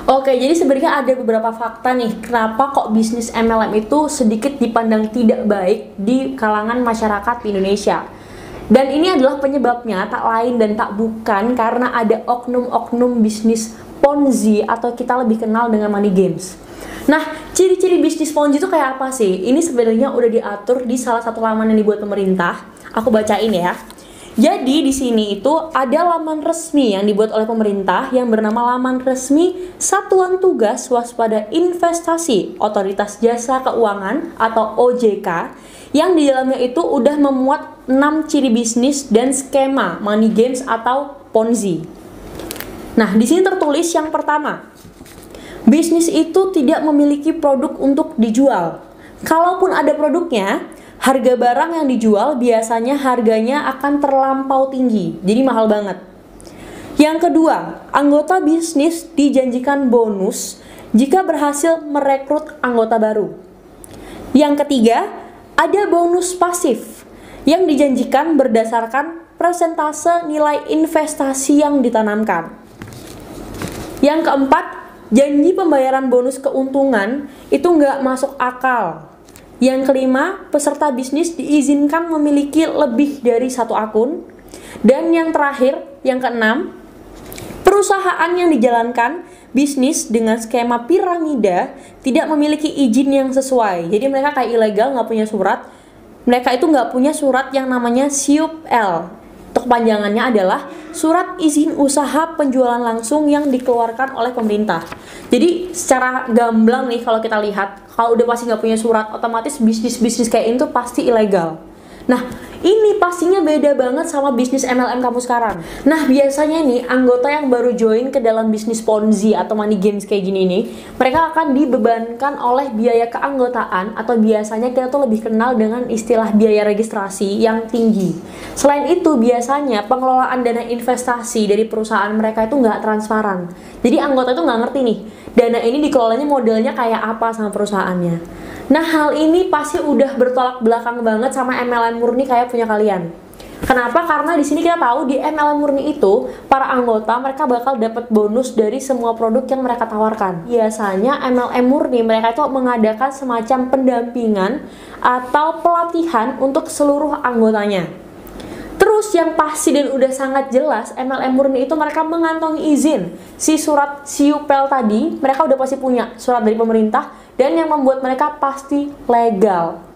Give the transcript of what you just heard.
Oke, jadi sebenarnya ada beberapa fakta nih, kenapa kok bisnis MLM itu sedikit dipandang tidak baik di kalangan masyarakat di Indonesia. Dan ini adalah penyebabnya tak lain dan tak bukan karena ada oknum-oknum bisnis Ponzi atau kita lebih kenal dengan money games. Nah, ciri-ciri bisnis Ponzi itu kayak apa sih? Ini sebenarnya udah diatur di salah satu laman yang dibuat pemerintah. Aku bacain ya. Jadi di sini itu ada laman resmi yang dibuat oleh pemerintah yang bernama laman resmi Satuan Tugas Waspada Investasi Otoritas Jasa Keuangan atau OJK, yang di dalamnya itu udah memuat 6 ciri bisnis dan skema money games atau Ponzi. Nah, di sini tertulis yang pertama, bisnis itu tidak memiliki produk untuk dijual. Kalaupun ada produknya, harga barang yang dijual biasanya harganya akan terlampau tinggi, jadi mahal banget. Yang kedua, anggota bisnis dijanjikan bonus jika berhasil merekrut anggota baru. Yang ketiga, ada bonus pasif yang dijanjikan berdasarkan persentase nilai investasi yang ditanamkan. Yang keempat, janji pembayaran bonus keuntungan itu nggak masuk akal. Yang kelima, peserta bisnis diizinkan memiliki lebih dari satu akun. Dan yang terakhir, yang keenam, perusahaan yang dijalankan bisnis dengan skema piramida tidak memiliki izin yang sesuai. Jadi mereka kayak ilegal, nggak punya surat. Mereka itu nggak punya surat yang namanya SIUP-L. Untuk kepanjangannya adalah Surat Izin Usaha Penjualan Langsung yang dikeluarkan oleh pemerintah. Jadi secara gamblang nih kalau kita lihat, kalau udah pasti nggak punya surat, otomatis bisnis-bisnis kayak ini tuh pasti ilegal. Nah, ini pastinya beda banget sama bisnis MLM kamu sekarang. Nah, biasanya nih anggota yang baru join ke dalam bisnis Ponzi atau money games kayak gini nih, mereka akan dibebankan oleh biaya keanggotaan atau biasanya kita tuh lebih kenal dengan istilah biaya registrasi yang tinggi. Selain itu, biasanya pengelolaan dana investasi dari perusahaan mereka itu nggak transparan. Jadi anggota itu nggak ngerti nih, dana ini dikelolanya modelnya kayak apa sama perusahaannya. Nah, hal ini pasti udah bertolak belakang banget sama MLM murni kayak punya kalian. Kenapa? Karena di sini kita tahu di MLM murni itu para anggota mereka bakal dapat bonus dari semua produk yang mereka tawarkan. Biasanya MLM murni mereka itu mengadakan semacam pendampingan atau pelatihan untuk seluruh anggotanya. Terus yang pasti dan udah sangat jelas, MLM murni itu mereka mengantongi izin. Si surat SIUP-L tadi, mereka udah pasti punya surat dari pemerintah dan yang membuat mereka pasti legal.